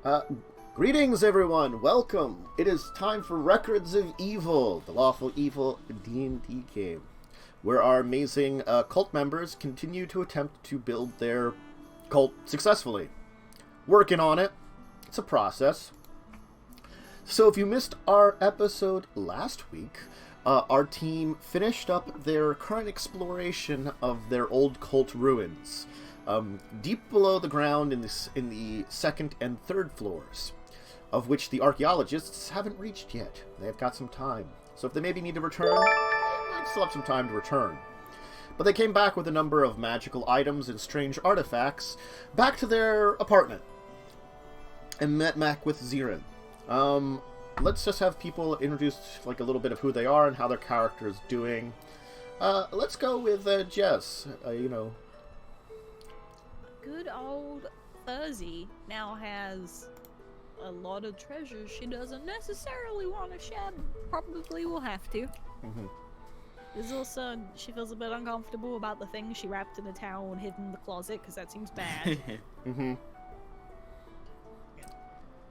Uh, Greetings, everyone. Welcome. It is time for Records of Evil, the Lawful Evil D&D game, where our amazing cult members continue to attempt to build their cult successfully. Working on it. It's a process. So if you missed our episode last week, our team finished up their current exploration of their old cult ruins, deep below the ground in the second and third floors, of which the archaeologists haven't reached yet. They've got some time. So if they maybe need to return, they still have some time to return. But they came back with a number of magical items and strange artifacts back to their apartment and met Mac with Zirin. Let's just have people introduce like a little bit of who they are and how their character is doing. Let's go with Jess. Good old Thursey now has a lot of treasures she doesn't necessarily want to share. Probably will have to. There's also, she feels a bit uncomfortable about the things she wrapped in a towel and hid in the closet because that seems bad.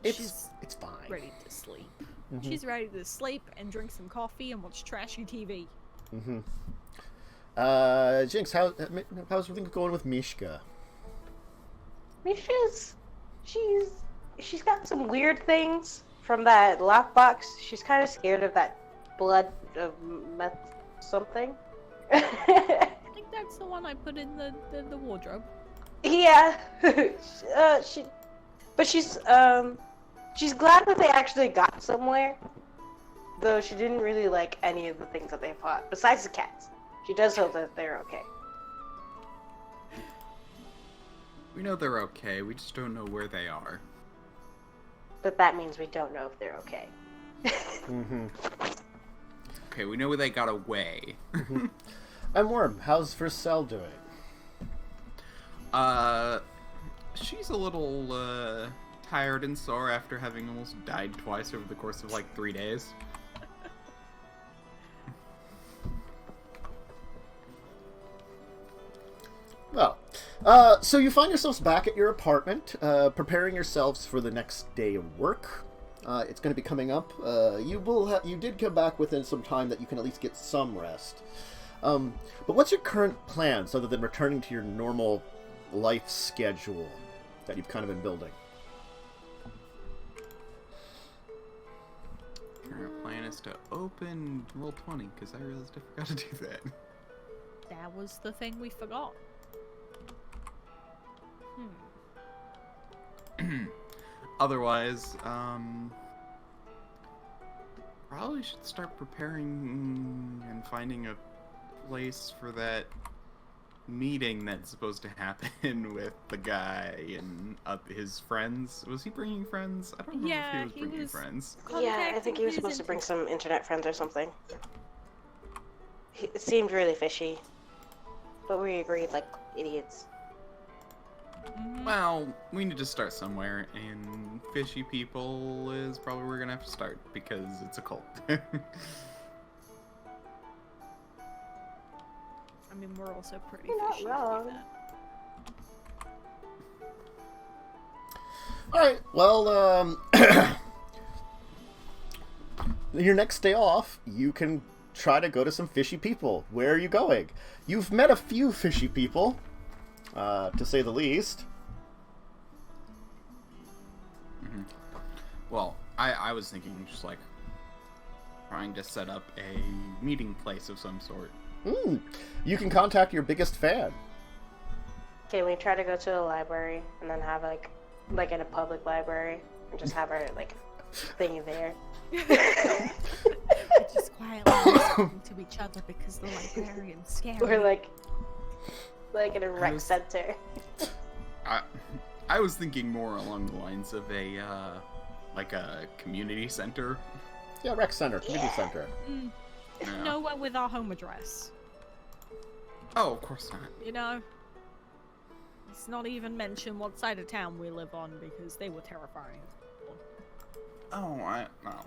It's fine. Ready to sleep. She's ready to sleep and drink some coffee and watch trashy TV. Jinx, how's everything going with Mishka? She's got some weird things from that lockbox. She's kind of scared of that blood of meth something. I think that's the one I put in the wardrobe. Yeah. She's glad that they actually got somewhere. Though she didn't really like any of the things that they fought, besides the cats. She does hope that they're okay. We know they're okay, we just don't know where they are. But that means we don't know if they're okay. Okay, we know where they got away. And Worm, how's Vercel doing? She's a little, tired and sore after having almost died twice over the course of, 3 days. Well, so you find yourselves back at your apartment, preparing yourselves for the next day of work. It's going to be coming up. You did come back within some time that you can at least get some rest. But what's your current plans other than returning to your normal life schedule that you've kind of been building? Current plan is to open Roll20, because I realized I forgot to do that. That was the thing we forgot. Otherwise, probably should start preparing and finding a place for that meeting that's supposed to happen with the guy and his friends. Was he bringing friends? I don't know if he was bringing friends. Yeah, I think he was supposed to bring some internet friends or something. It seemed really fishy. But we agreed like idiots. Well, we need to start somewhere, and fishy people is probably where we're gonna have to start, because it's a cult. I mean, we're also pretty fishy. You're not wrong. Alright, well, your next day off, you can try to go to some fishy people. Where are you going? You've met a few fishy people, to say the least. Well, I was thinking just trying to set up a meeting place of some sort. You can contact your biggest fan. Okay, we try to go to a library and then have like in a public library and just have our thingy there. We're just quietly listening to each other because the librarian's scary. Or like in a rec center. I was thinking more along the lines of a community center. Yeah, rec center, community center. Yeah. Nowhere with our home address. Oh, of course not. You know? Let's not even mention what side of town we live on because they were terrifying. Oh, no.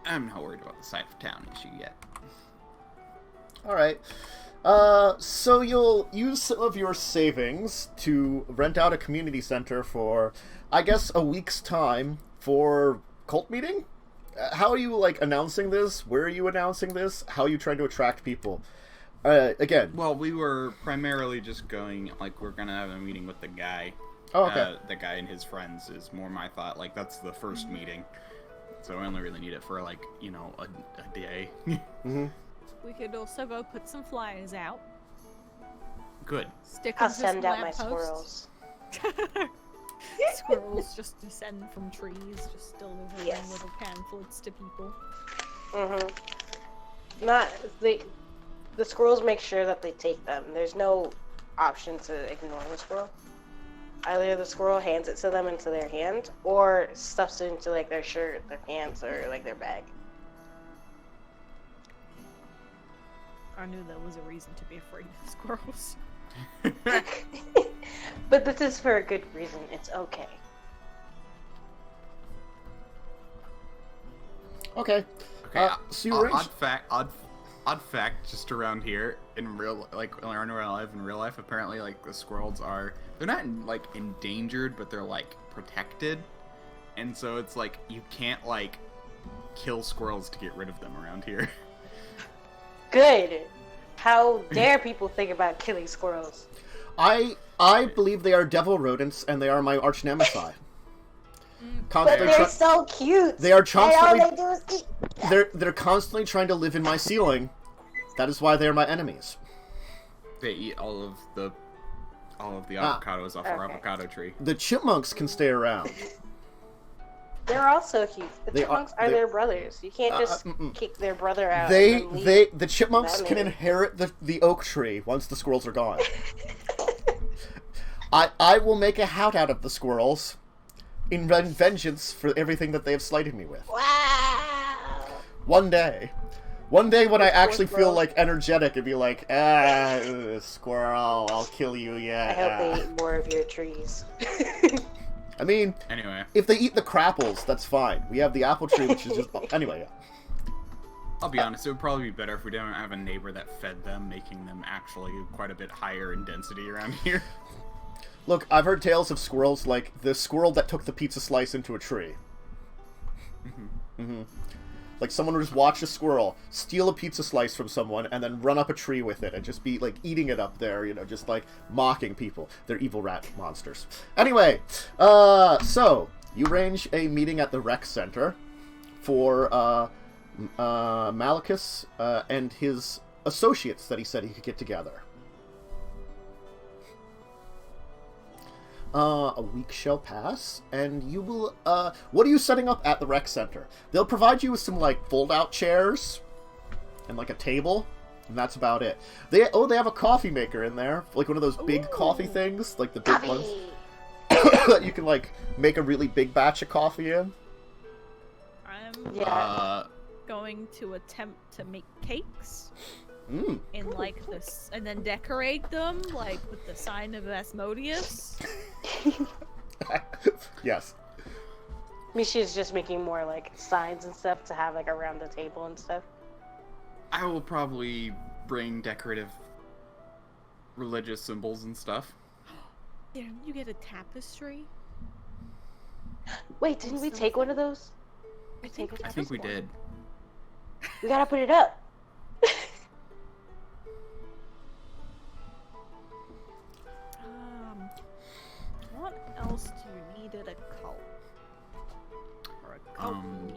I'm not worried about the side of town issue yet. Alright. So you'll use some of your savings to rent out a community center for, I guess, a week's time for cult meeting? How are you, like, announcing this? Where are you announcing this? How are you trying to attract people? Again. Well, we were primarily just going, like, we're gonna have a meeting with the guy. Oh, okay. The guy and his friends is more my thought. Like, that's the first meeting. So I only really need it for, like, you know, a day. Mm-hmm. We could also go put some flyers out. Good. Stick I'll them to send some out my lampposts. squirrels. Squirrels just descend from trees, just delivering Yes. little pamphlets to people. Not the squirrels make sure that they take them. There's no option to ignore the squirrel. Either the squirrel hands it to them into their hand, or stuffs it into like their shirt, their pants, or like their bag. I knew there was a reason to be afraid of squirrels. But this is for a good reason. It's okay. Okay. Okay. So you arrange... Odd fact, just around here in real life, apparently, like, the squirrels they're not like endangered, but they're like protected, and so it's like you can't like kill squirrels to get rid of them around here. Good. How dare people think about killing squirrels? I believe they are devil rodents, and they are my arch nemesis. But they're so cute. They are constantly. And all they do is eat. They're constantly trying to live in my ceiling. That is why they are my enemies. They eat all of the avocados off our Okay. avocado tree. The chipmunks can stay around. They're also cute. The They are- chipmunks are they- their brothers. You can't just kick their brother out. They and then leave. the chipmunks them can in. inherit the oak tree once the squirrels are gone. I will make a hat out of the squirrels in vengeance for everything that they have slighted me with. Wow. One day when I actually feel squirrels. like energetic and be like, squirrel, I'll kill you, yeah. I hope they eat more of your trees. I mean, Anyway, if they eat the crapples, that's fine. We have the apple tree, which is just... Anyway, yeah. I'll be honest, it would probably be better if we didn't have a neighbor that fed them, making them actually quite a bit higher in density around here. Look, I've heard tales of squirrels like the squirrel that took the pizza slice into a tree. Like, someone would just watch a squirrel steal a pizza slice from someone and then run up a tree with it and just be, like, eating it up there, you know, just, like, mocking people. They're evil rat monsters. Anyway, so, you arrange a meeting at the rec center for, Malachus, and his associates that he said he could get together. A week shall pass, and you will, what are you setting up at the rec center? They'll provide you with some, like, fold-out chairs, and, like, a table, and that's about it. They have a coffee maker in there, like one of those big coffee things, like the big ones, that you can, like, make a really big batch of coffee in. I'm Yeah. going to attempt to make cakes Mm. in like this, and then decorate them like with the sign of Asmodeus. Yes. Misha's just making more like signs and stuff to have like around the table and stuff. I will probably bring decorative religious symbols and stuff. Didn't you get a tapestry? Wait, didn't we take one of those? I think I think we did. We gotta put it up. What else do you need at a cult? Or a cult meeting?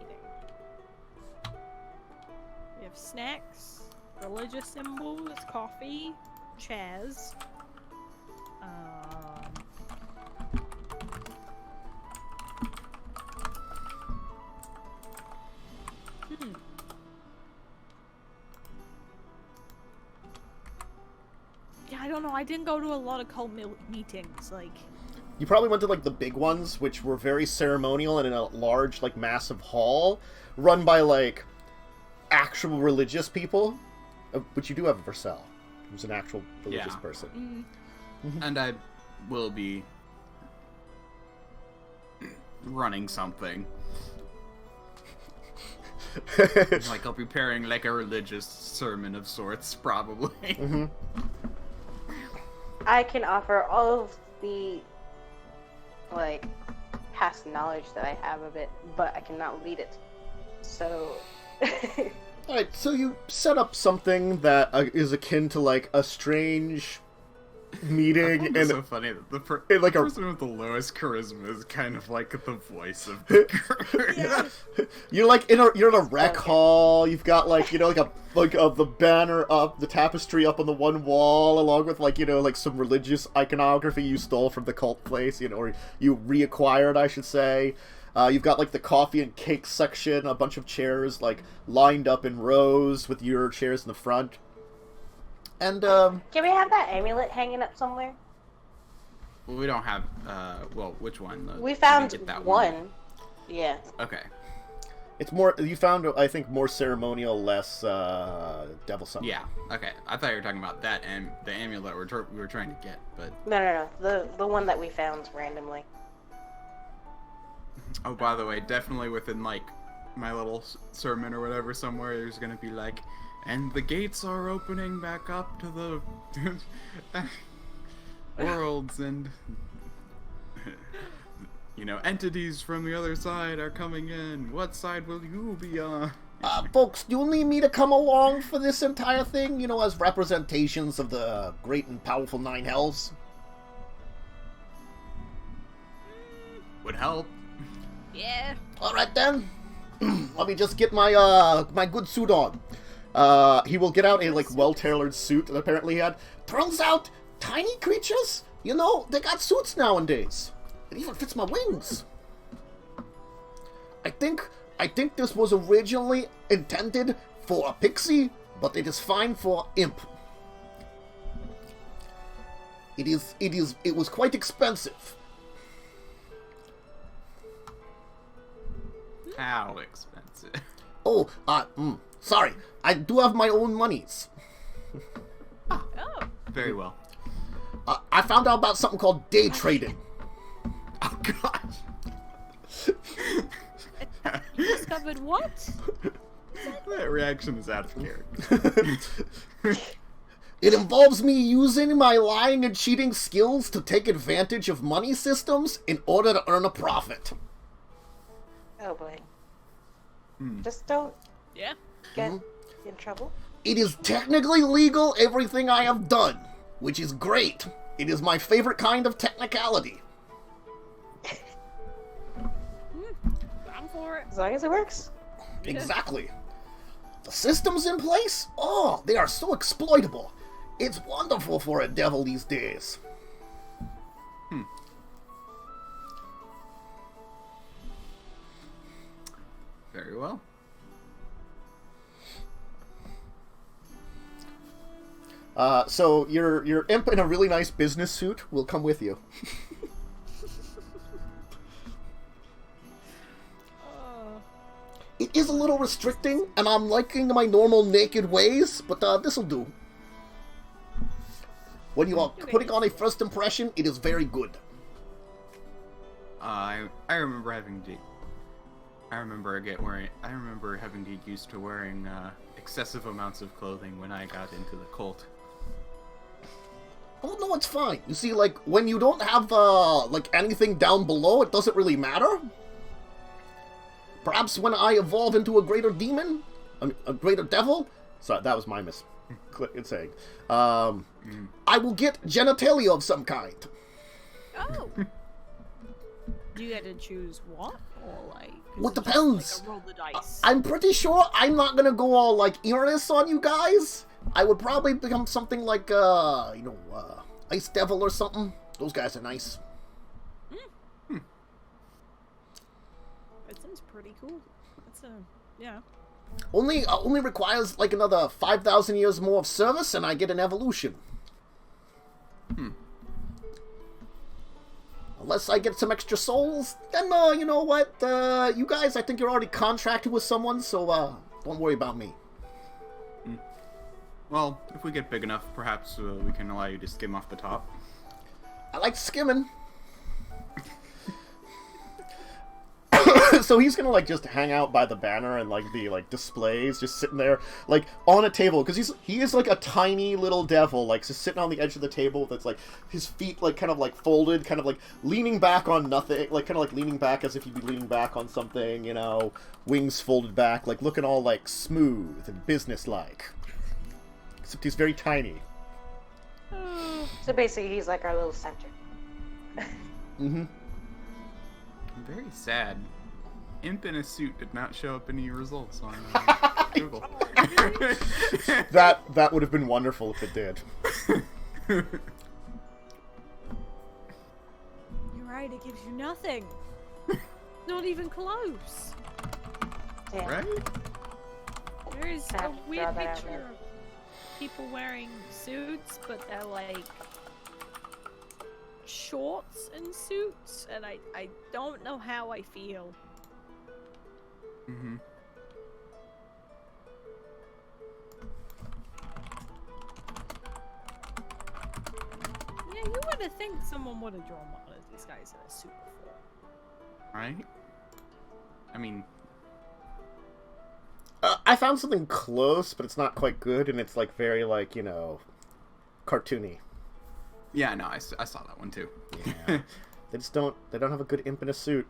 We have snacks, religious symbols, coffee, chairs. Yeah, I don't know. I didn't go to a lot of cult meetings. Like, You probably went to, like, the big ones, which were very ceremonial and in a large, like, massive hall, run by, like, actual religious people. But you do have Versailles, who's an actual religious Yeah. person. And I will be running something. Like I'll be preparing like a religious sermon of sorts, probably. Mm-hmm. I can offer all of the, like, past knowledge that I have of it, but I cannot lead it. So... Alright, so you set up something that is akin to, like, a strange meeting, It's and so funny that the like a- person with the lowest charisma is kind of like the voice of the group. Yeah. you're like you're in a rec hall. You've got like the banner up, the tapestry up on the one wall, along with like some religious iconography you stole from the cult place, or you reacquired, I should say. You've got like the coffee and cake section, a bunch of chairs like lined up in rows with your chairs in the front. And Can we have that amulet hanging up somewhere? Well, we don't have. Well, which one? We found didn't get that one. Yeah. Okay. it's more, you found, I think, more ceremonial, less devil summon. Yeah. Okay. I thought you were talking about that and the amulet we were trying to get, but. No. The one that we found randomly. Oh, by the way, definitely within like my little sermon or whatever somewhere, there's gonna be like, and the gates are opening back up to the worlds, and entities from the other side are coming in. What side will you be on? Folks, do you need me to come along for this entire thing, as representations of the great and powerful Nine Hells? Would help. Yeah. Alright then. Let me just get my good suit on. He will get out a well-tailored suit that apparently he had. Turns out, tiny creatures, they got suits nowadays. It even fits my wings. I think this was originally intended for a pixie, but it is fine for imp. It was quite expensive. How expensive? Oh, sorry. I do have my own monies. Oh. Very well. I found out about something called day trading. Oh gosh. You discovered what? That reaction is out of character. It involves me using my lying and cheating skills to take advantage of money systems in order to earn a profit. Oh boy. Just don't Yeah. get in trouble. It is technically legal, everything I have done, which is great. It is my favorite kind of technicality. I'm for it. As long as it works. Exactly. The systems in place? Oh, they are so exploitable. It's wonderful for a devil these days. Very well. So your imp in a really nice business suit will come with you. It is a little restricting, and I'm liking my normal naked ways, but this'll do. When you are putting on a first impression, it is very good. I remember having to. I remember having to get used to wearing excessive amounts of clothing when I got into the cult. Oh no, it's fine. You see, when you don't have anything down below, it doesn't really matter. Perhaps when I evolve into a greater demon, a greater devil. Sorry, that was my saying. I will get genitalia of some kind. Oh. Do you get to choose what? Or What is it just, depends. roll the dice? I'm pretty sure I'm not gonna go all Uranus on you guys. I would probably become something like Ice Devil or something. Those guys are nice. That sounds pretty cool. That's yeah. Only requires another 5,000 years more of service, and I get an evolution. Unless I get some extra souls, then you know what? You guys, I think you're already contracted with someone, so don't worry about me. Well, if we get big enough, perhaps we can allow you to skim off the top. I like skimming. so he's gonna like just hang out by the banner and like the like displays, just sitting there like on a table, because he is like a tiny little devil, like just sitting on the edge of the table that's like his feet like kind of like folded, kind of like leaning back on nothing, like kind of like leaning back as if he'd be leaning back on something, you know, wings folded back, like looking all like smooth and businesslike. Except he's very tiny. So basically, he's like our little center. Mm-hmm. Very sad. Imp in a suit did not show up in any results on Google. That would have been wonderful if it did. You're right, it gives you nothing. Not even close. Yeah. Right? There is Have a to weird draw that out picture there. of people wearing suits, but they're like shorts and suits, and I don't know how I feel. Mm-hmm. Yeah, you would have think someone would have drawn one of these guys in a suit before. Right? I mean, I found something close, but it's not quite good, and it's like very like, you know, cartoony. yeah, no, I saw that one too. Yeah. They don't have a good imp in a suit.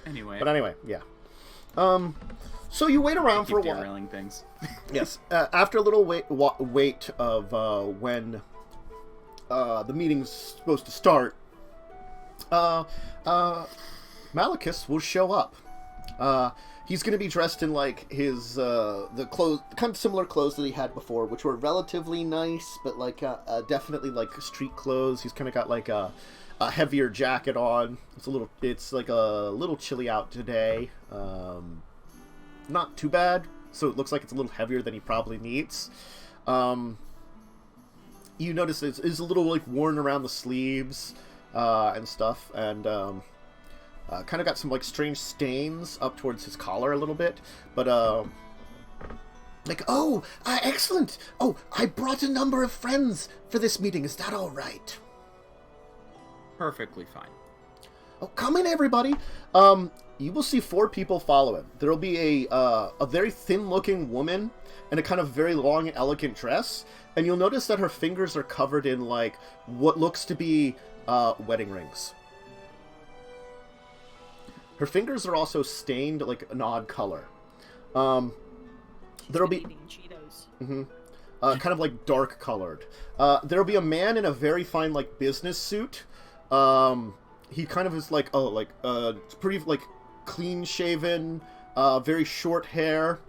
Anyway. But anyway, yeah. So you wait around for a while. Derailing things. Yes. After a little wait of when the meeting's supposed to start, Malachus will show up. He's going to be dressed in like his the clothes, kind of similar clothes that he had before, which were relatively nice, but like definitely like street clothes. He's kind of got like a heavier jacket on. It's like a little chilly out today. Not too bad. So it looks like it's a little heavier than he probably needs. You notice it's a little like worn around the sleeves and stuff, and kind of got some like strange stains up towards his collar a little bit, but like, excellent. Oh, I brought a number of friends for this meeting. Is that all right? Perfectly fine. Oh, come in, everybody. You will see 4 people follow him. There will be a very thin-looking woman in a kind of very long, elegant dress, and you'll notice that her fingers are covered in like what looks to be wedding rings. Her fingers are also stained like an odd color. There'll be Eating Cheetos. kind of like dark colored. There'll be a man in a very fine like business suit. He kind of is like pretty like clean shaven, very short hair.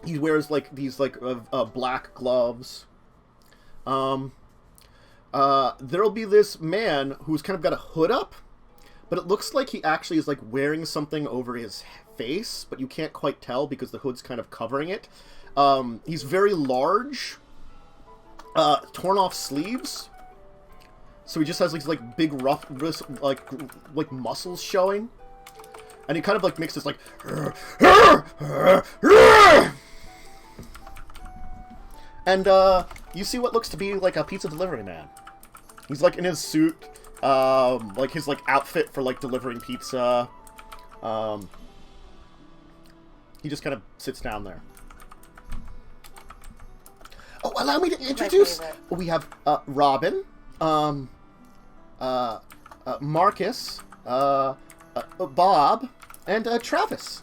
He wears like these like black gloves. There'll be this man who's kind of got a hood up, but it looks like he actually is like wearing something over his face, but you can't quite tell because the hood's kind of covering it. He's very large, torn off sleeves. So he just has these like big rough wrist, like muscles showing, and he kind of like makes this like, and you see what looks to be like a pizza delivery man. He's like in his suit, like his like outfit for like delivering pizza. He just kind of sits down there. Oh, allow me to introduce. We have Robin. Marcus, Bob, and Travis.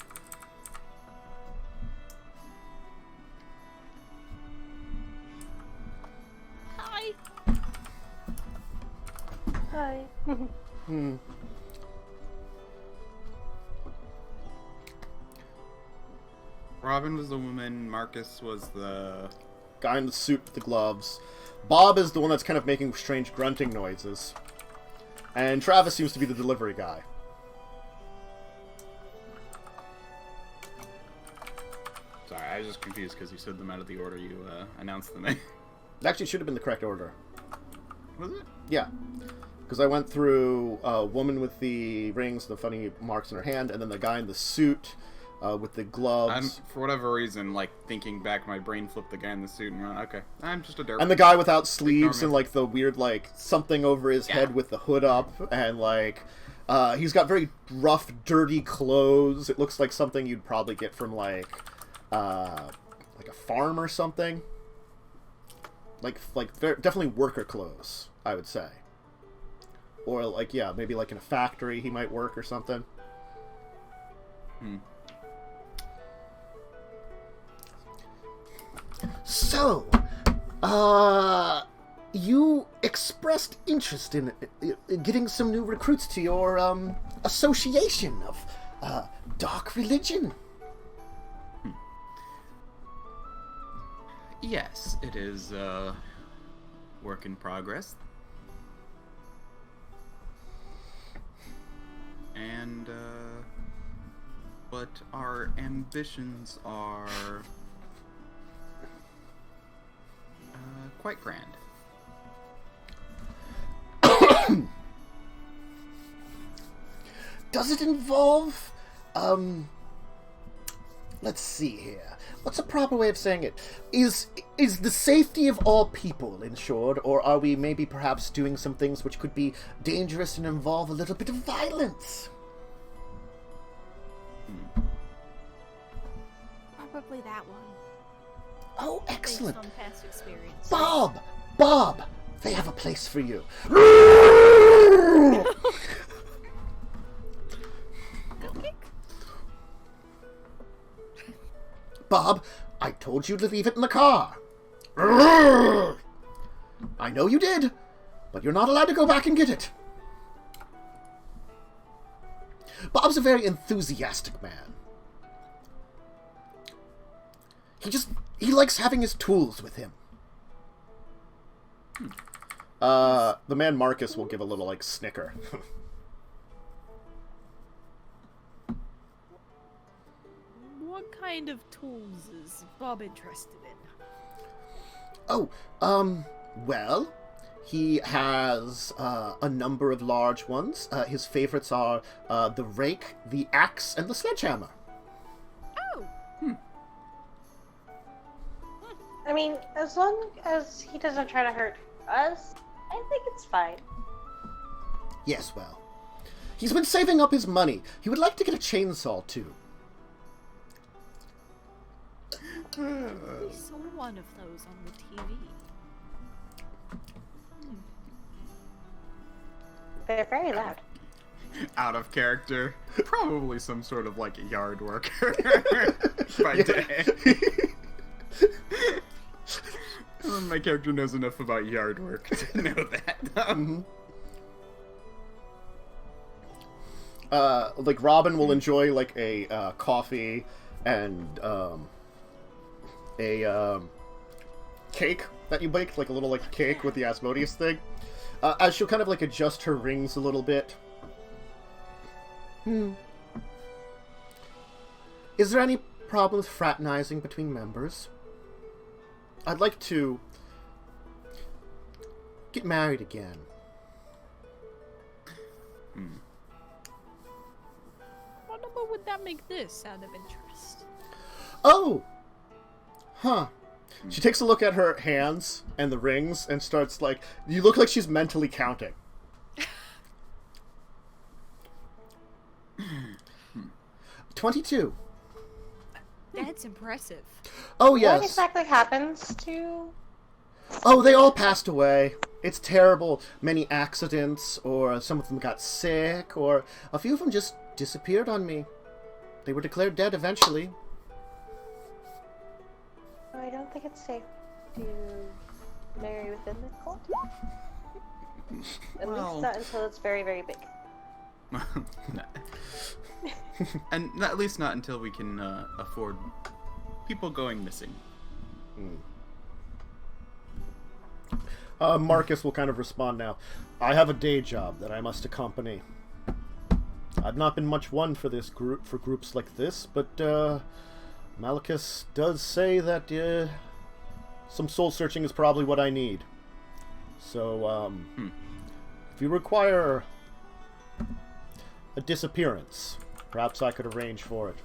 Hi. Hi. Robin was the woman, Marcus was the Guy in the suit with the gloves. Bob is the one that's kind of making strange grunting noises. And Travis seems to be the delivery guy. Sorry, I was just confused because you said them out of the order you announced them in. It actually should have been the correct order. Was it? Yeah. Because I went through a woman with the rings, the funny marks in her hand, and then the guy in the suit with the gloves. For whatever reason, like, thinking back, my brain flipped the guy in the suit and went, okay, I'm just a derp. And the guy without sleeves Ignore and, me. like, the weird, like, something over his head with the hood up, and, like, He's got very rough, dirty clothes. It looks like something you'd probably get from, like a farm or something. Definitely worker clothes, I would say. Or, like, yeah, maybe like in a factory he might work or something. So, you expressed interest in getting some new recruits to your, association of, dark religion. Yes, it is work in progress. And, but our ambitions are quite grand. Does it involve, let's see here. What's a proper way of saying it? Is the safety of all people ensured, or are we maybe perhaps doing some things which could be dangerous and involve a little bit of violence? Probably that one. Oh, excellent. Based on past experience. Bob! They have a place for you. Bob, I told you to leave it in the car. I know you did, but you're not allowed to go back and get it. Bob's a very enthusiastic man. He likes having his tools with him. The man Marcus will give a little, like, snicker. What kind of tools is Bob interested in? Oh, well, he has a number of large ones. His favorites are the rake, the axe, and the sledgehammer. Oh! I mean, as long as he doesn't try to hurt us, I think it's fine. Yes, well, he's been saving up his money. He would like to get a chainsaw, too. We saw one of those on the TV. They're very loud. Out of character. Probably some sort of, like, yard worker by day. My character knows enough about yard work to know that. Like, Robin will enjoy, like, a coffee and a cake that you baked, like a little, like, cake with the Asmodeus thing. As she'll kind of, like, adjust her rings a little bit. Is there any problem with fraternizing between members? I'd like to get married again. What number would that make this, out of interest? Oh! Huh. She takes a look at her hands and the rings and starts, like, you look like she's mentally counting. 22. That's impressive. Oh, yes. What exactly happens to... Oh, they all passed away. It's terrible. Many accidents, or some of them got sick, or a few of them just disappeared on me. They were declared dead eventually. I don't think it's safe to marry within the cult. At least not until it's very, very big. And at least not until we can afford people going missing. Marcus will kind of respond now. I have a day job that I must accompany. I've not been much one for this group, for groups like this, but Malachus does say that some soul searching is probably what I need. So, if you require a disappearance, perhaps I could arrange for it.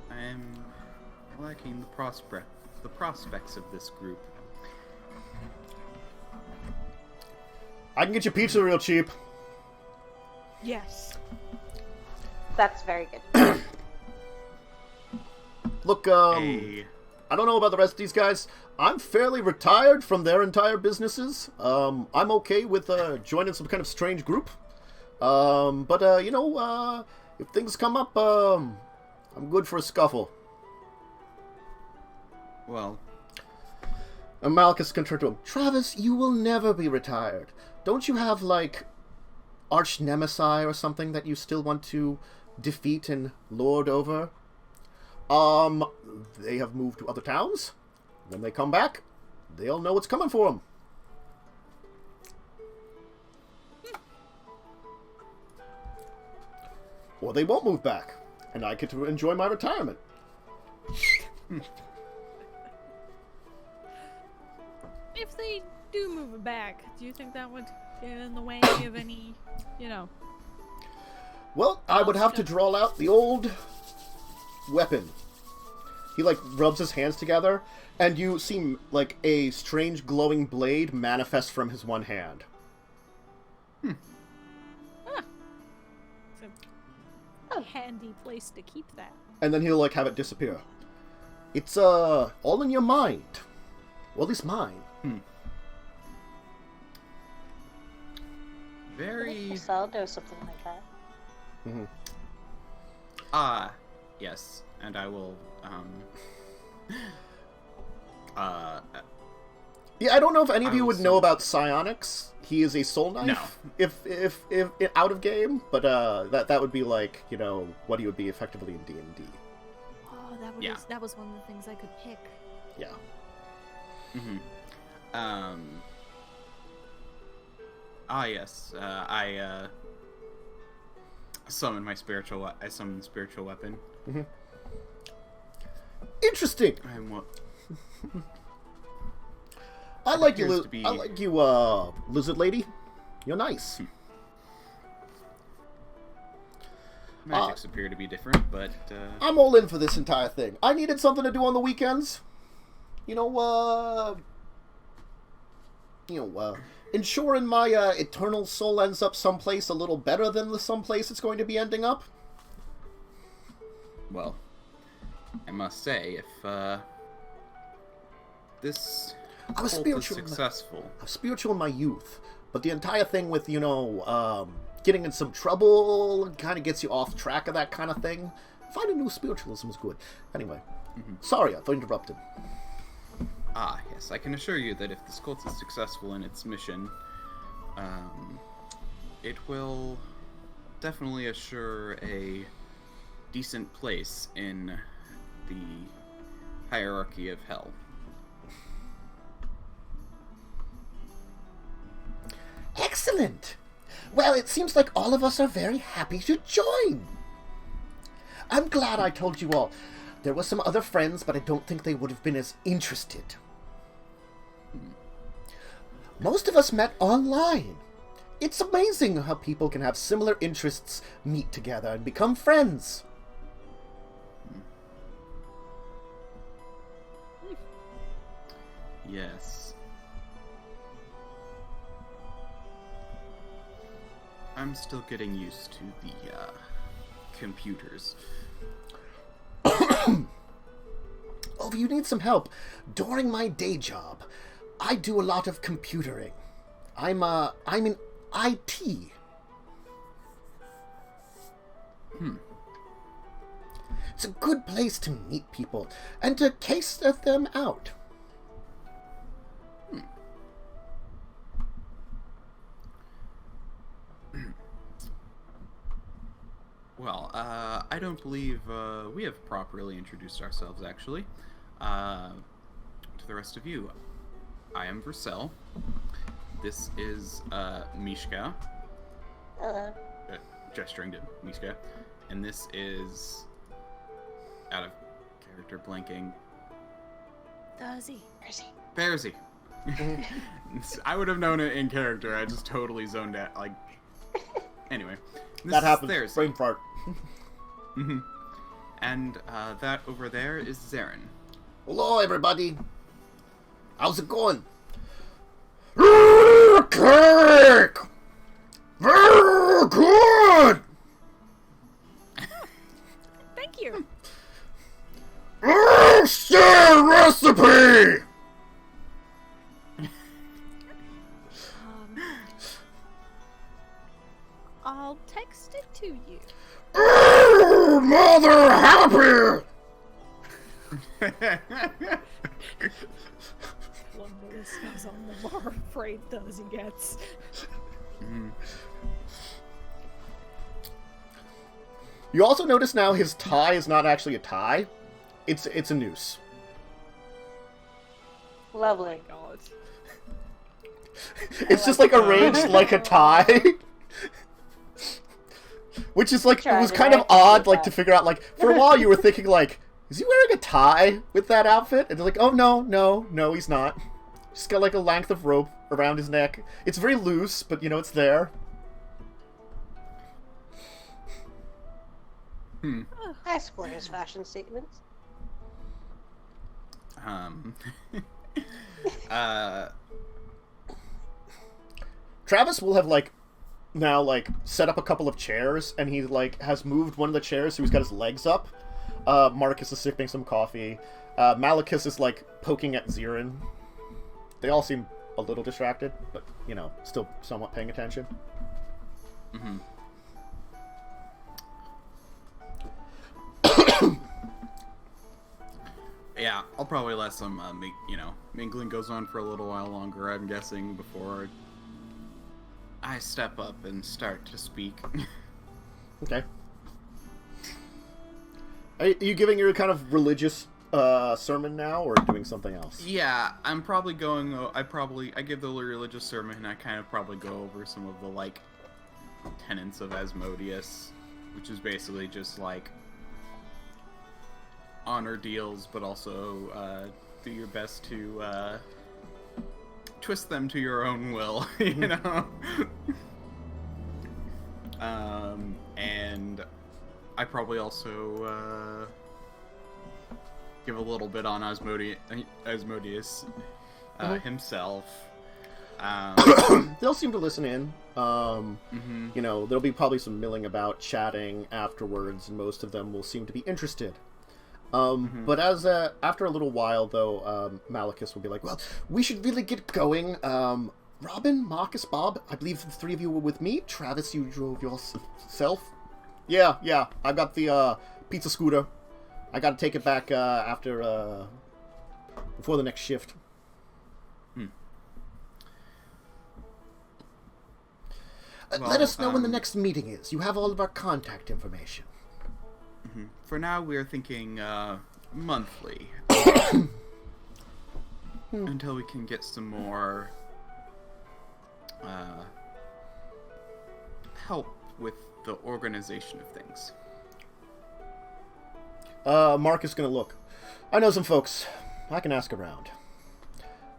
I'm liking the prospects of this group. I can get you pizza real cheap. Yes. That's very good. Look, Hey. I don't know about the rest of these guys. I'm fairly retired from their entire businesses. I'm okay with joining some kind of strange group. But you know, if things come up, I'm good for a scuffle. Well, And Malchus can turn to him. Travis, you will never be retired. Don't you have, like, arch nemesis or something that you still want to defeat and lord over? They have moved to other towns. When they come back, they'll know what's coming for them. Or they won't move back, and I get to enjoy my retirement. If they do move it back, do you think that would get in the way of any, you know? Well, I would have to draw out the old weapon. He, like, rubs his hands together, and you see, like, a strange glowing blade manifest from his one hand. It's a handy place to keep that. And then he'll, like, have it disappear. It's, all in your mind. Well, at least mine. very... I'll do something like that. Mm-hmm. Yes, and I will, Yeah, I don't know if any of I you will would know say- about psionics. He is a soul knife. No. If out of game, but that would be like, you know, what he would be effectively in D&D. Oh, Yeah. that was one of the things I could pick. Yeah. Yes, I summon my spiritual. I summon spiritual weapon. Interesting. I'm what? I like you, appears to be- I like you, lizard lady. You're nice. Magics appear to be different, but I'm all in for this entire thing. I needed something to do on the weekends. You know, ensuring my eternal soul ends up someplace a little better than the someplace it's going to be ending up. well, I must say, if this I was cult is spiritual. successful, I was spiritual in my youth, but the entire thing with, you know, getting in some trouble kind of gets you off track of that kind of thing. Finding new spiritualism is good. Anyway, sorry, I interrupted. yes, I can assure you that if this cult is successful in its mission, it will definitely assure a decent place in the hierarchy of hell. Excellent! Well, it seems like all of us are very happy to join. I'm glad I told you all. There were some other friends, but I don't think they would have been as interested. Most of us met online. It's amazing how people can have similar interests, meet together, and become friends. Yes. I'm still getting used to the computers. Oh, if you need some help, during my day job, I do a lot of computering. I'm in IT. It's a good place to meet people and to case them out. Well, I don't believe we have properly introduced ourselves, actually. To the rest of you, I am Vercel. This is Mishka, gesturing to Mishka, and this is, out of character blanking, Dozy. Bearsy. I would have known it in character. I just totally zoned out. Like, anyway, this That happens. is theirs. Brain fart. And that over there is Zarin. Hello, everybody. How's it going? cake! Very good! Thank you. Share recipe! I'll text it to you. Mother happy! Wonder this goes on the more afraid Thursy gets. You also notice now his tie is not actually a tie. It's a noose. Lovely. Oh my god. It's just like arranged like a tie. Which is like, it was kind of odd, like, to figure out, like, for a while you were thinking, like, is he wearing a tie with that outfit? And they're like, oh, no, he's not. Just got, like, a length of rope around his neck. It's very loose, but, you know, it's there. I support his fashion statements. Travis will have, like, now, like, set up a couple of chairs, and he, like, has moved one of the chairs, so he's got his legs up. Marcus is sipping some coffee. Malachus is, like, poking at Zirin. They all seem a little distracted, but, you know, still somewhat paying attention. Mm-hmm. Yeah, I'll probably let some, mingling goes on for a little while longer, I'm guessing, before I step up and start to speak. Okay. Are you giving your kind of religious sermon now, or doing something else? Yeah, I'm probably going, I give the religious sermon, and I kind of probably go over some of the, like, tenets of Asmodeus, which is basically just, like, honor deals, but also do your best to twist them to your own will, you know? And I probably also give a little bit on Asmodeus himself. They'll seem to listen in. You know, there'll be probably some milling about, chatting afterwards, and most of them will seem to be interested. But as after a little while, though, Malachus will be like, well, we should really get going. Robin, Marcus, Bob, I believe the three of you were with me. Travis, you drove yourself. Yeah, I've got the pizza scooter. I gotta take it back after, before the next shift. Well, let us know when the next meeting is. You have all of our contact information. For now, we're thinking monthly. Until we can get some more help with the organization of things. Mark is gonna look. I know some folks. I can ask around.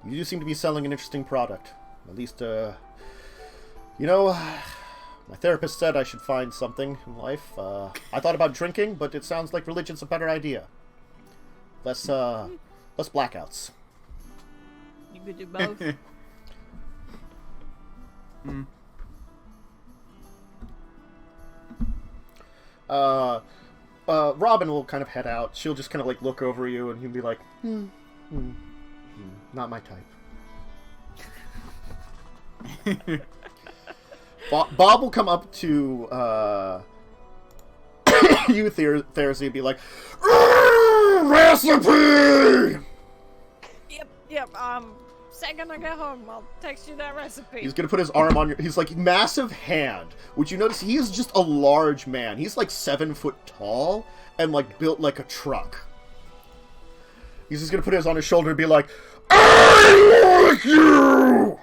You do seem to be selling an interesting product. At least, you know, my therapist said I should find something in life. I thought about drinking, but it sounds like religion's a better idea. Less blackouts. You could do both. Robin will kind of head out. She'll just kind of, like, look over you, and he'll be like, not my type. Bob will come up to you, Thersey, and be like, recipe! Yep, second I get home, I'll text you that recipe. He's gonna put his arm on your, he's like, massive hand, which you notice he is just a large man. He's like 7 foot tall, and like built like a truck. He's just gonna put his on his shoulder and be like, I like you!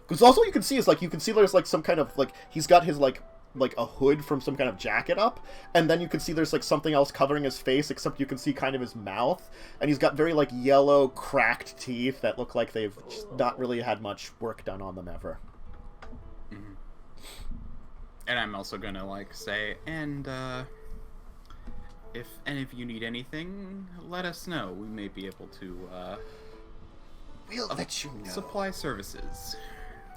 Because also you can see is like, you can see there's like some kind of like, he's got his like a hood from some kind of jacket up, and then you can see there's like something else covering his face, except you can see kind of his mouth, and he's got very like yellow cracked teeth that look like they've just not really had much work done on them ever. And I'm also gonna like say, and if any of you need anything, let us know. We may be able to We'll let you know. supply services.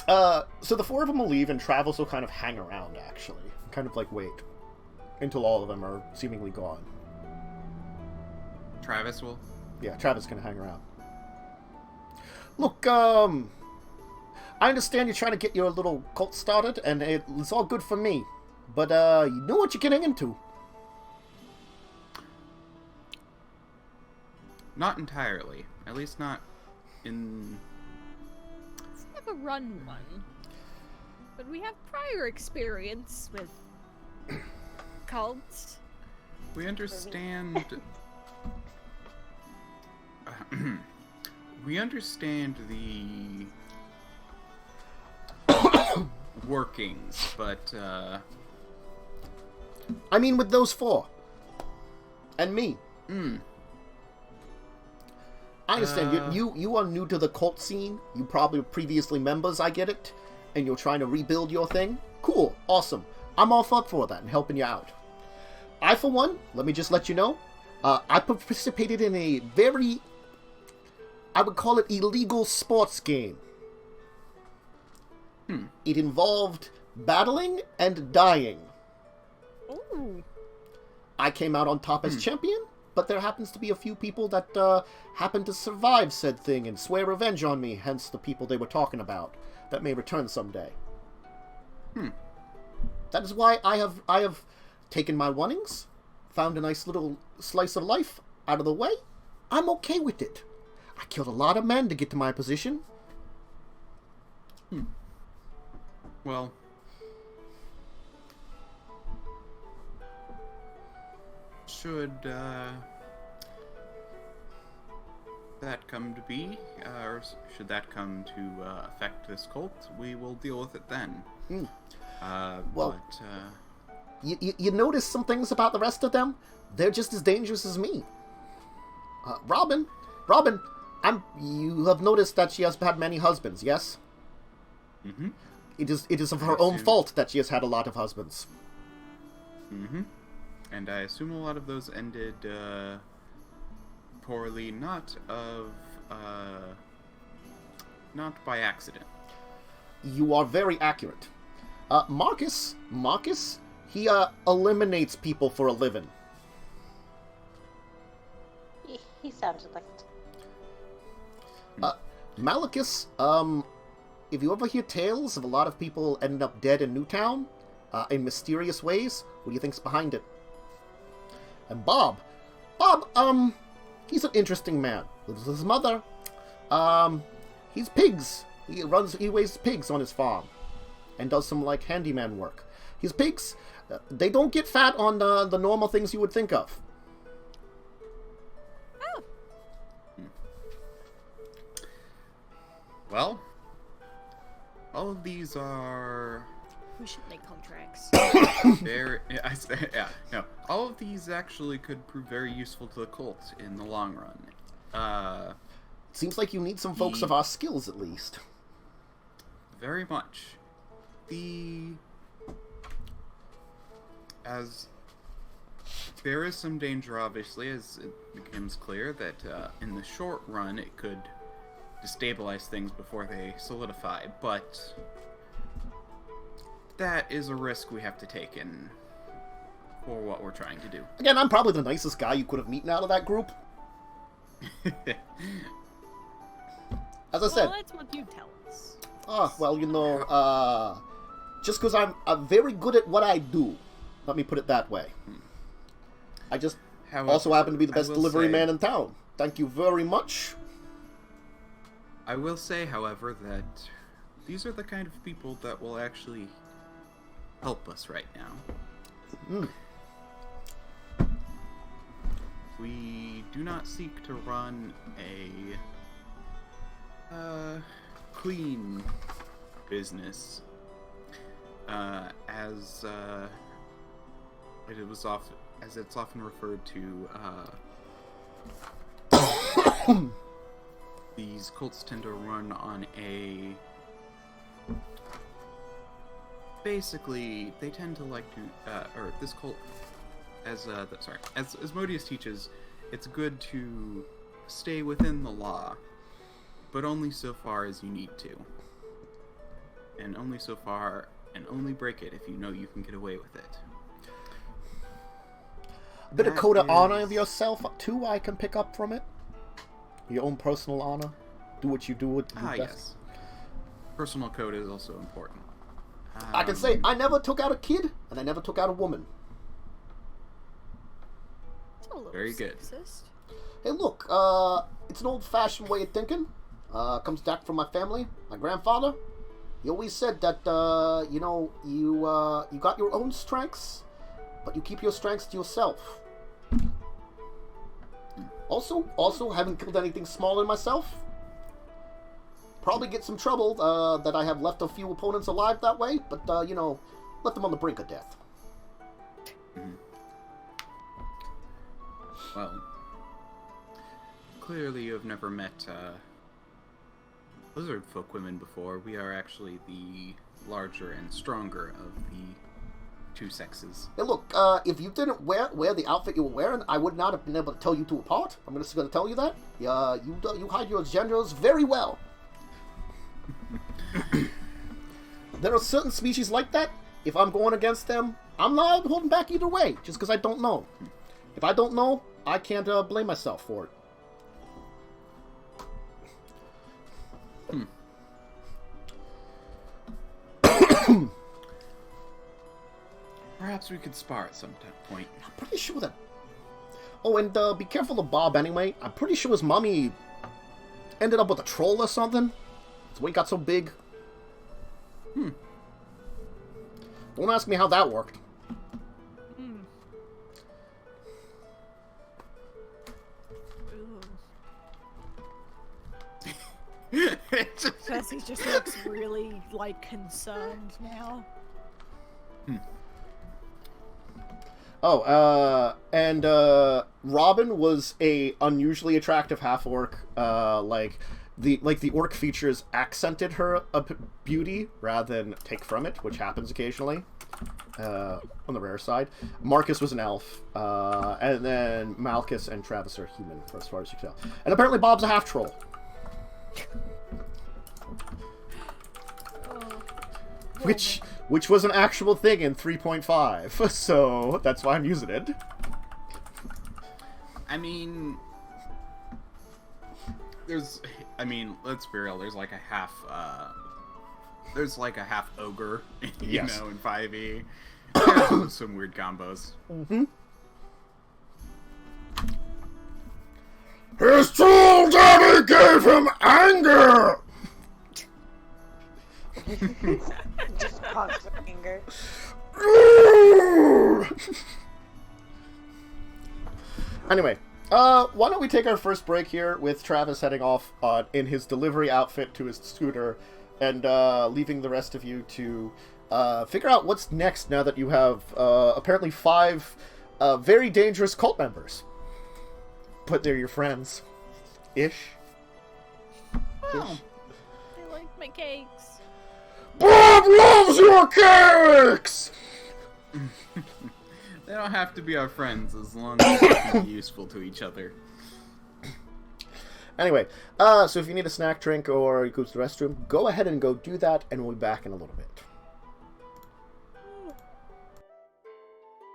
So the four of them will leave, and Travis will kind of hang around, actually. Kind of like wait until all of them are seemingly gone. Travis will? Yeah, Travis can hang around. Look, I understand you're trying to get your little cult started, and it's all good for me. But, you know what you're getting into. Not entirely. At least not in... It's never run one. But we have prior experience with cults. We understand... we understand the... workings, but, I mean, with those four. And me. I understand. You are new to the cult scene. You probably were previously members, I get it. And you're trying to rebuild your thing. Cool. Awesome. I'm all up for that and helping you out. I, for one, let me just let you know, I participated in a very, I would call it illegal sports game. It involved battling and dying. Ooh. I came out on top as champion, but there happens to be a few people that happen to survive said thing and swear revenge on me, hence the people they were talking about, that may return someday. That is why I have taken my warnings, found a nice little slice of life out of the way. I'm okay with it. I killed a lot of men to get to my position. well... should, that come to be, or should that come to affect this cult, we will deal with it then. Well, you notice some things about the rest of them? They're just as dangerous as me. Robin, you have noticed that she has had many husbands, yes? Mm-hmm. It is of her own fault that she has had a lot of husbands. Mm-hmm. And I assume a lot of those ended poorly, not by accident. You are very accurate. Marcus, he eliminates people for a living. He sounded like it. Malachus, if you ever hear tales of a lot of people ending up dead in Newtown, in mysterious ways, what do you think's behind it? And Bob, he's an interesting man. Lives with his mother. He's pigs. He raises pigs on his farm, and does some like handyman work. His pigs, they don't get fat on the normal things you would think of. Oh. Well, all of these are We should make contracts. all of these actually could prove very useful to the cult in the long run. Seems like you need some folks of our skills, at least. Very much. As there is some danger, obviously, as it becomes clear that in the short run it could destabilize things before they solidify, but that is a risk we have to take in for what we're trying to do. Again, I'm probably the nicest guy you could have met out of that group. As I said... Well, that's what you tell us. Well, you know, just because I'm very good at what I do. Let me put it that way. I just also happen to be the best delivery man in town. Thank you very much. I will say, however, that these are the kind of people that will actually help us right now. We do not seek to run a clean business, as it's often referred to. These cults tend to run on a. Basically, they tend to like to, or this cult as Asmodeus teaches, it's good to stay within the law, but only so far as you need to. And only so far, and only break it if you know you can get away with it. A bit of code of honor of yourself, too, I can pick up from it. Your own personal honor. Do what you do with best. Yes. Personal code is also important. I can say, I never took out a kid, and I never took out a woman. Very good. Sexist. Hey, look, it's an old-fashioned way of thinking. Comes back from my family. My grandfather, he always said that, you got your own strengths, but you keep your strengths to yourself. Also, haven't killed anything smaller than myself. Probably get some trouble, that I have left a few opponents alive that way, but, let them on the brink of death. Well, clearly you have never met, lizard folk women before. We are actually the larger and stronger of the two sexes. Hey, look, if you didn't wear the outfit you were wearing, I would not have been able to tell you two apart. I'm just going to tell you that. You hide your genders very well. There are certain species like that. If I'm going against them, I'm not holding back either way, just because I don't know. If I don't know, I can't blame myself for it. Perhaps we could spar at some point. I'm pretty sure that... Oh, and be careful of Bob anyway. I'm pretty sure his mommy ended up with a troll or something. That's why he got so big. Don't ask me how that worked. Percy just looks really, concerned now. Oh, and Robin was a unusually attractive half-orc. The orc features accented her beauty rather than take from it, which happens occasionally. On the rare side. Marcus was an elf, and then Malchus and Travis are human, as far as you can tell. And apparently Bob's a half-troll. Which was an actual thing in 3.5, so that's why I'm using it. I mean, let's be real, there's like a half ogre, Yes. In 5e. There's some weird combos. His troll daddy gave him anger! Just constant anger. Anyway, why don't we take our first break here with Travis heading off in his delivery outfit to his scooter, and leaving the rest of you to figure out what's next now that you have apparently 5 very dangerous cult members. But they're your friends. Ish. Oh, they like my cakes. Bob loves your cakes! They don't have to be our friends as long as they can be useful to each other. Anyway, so if you need a snack, drink, or you go to the restroom, go ahead and go do that, and we'll be back in a little bit.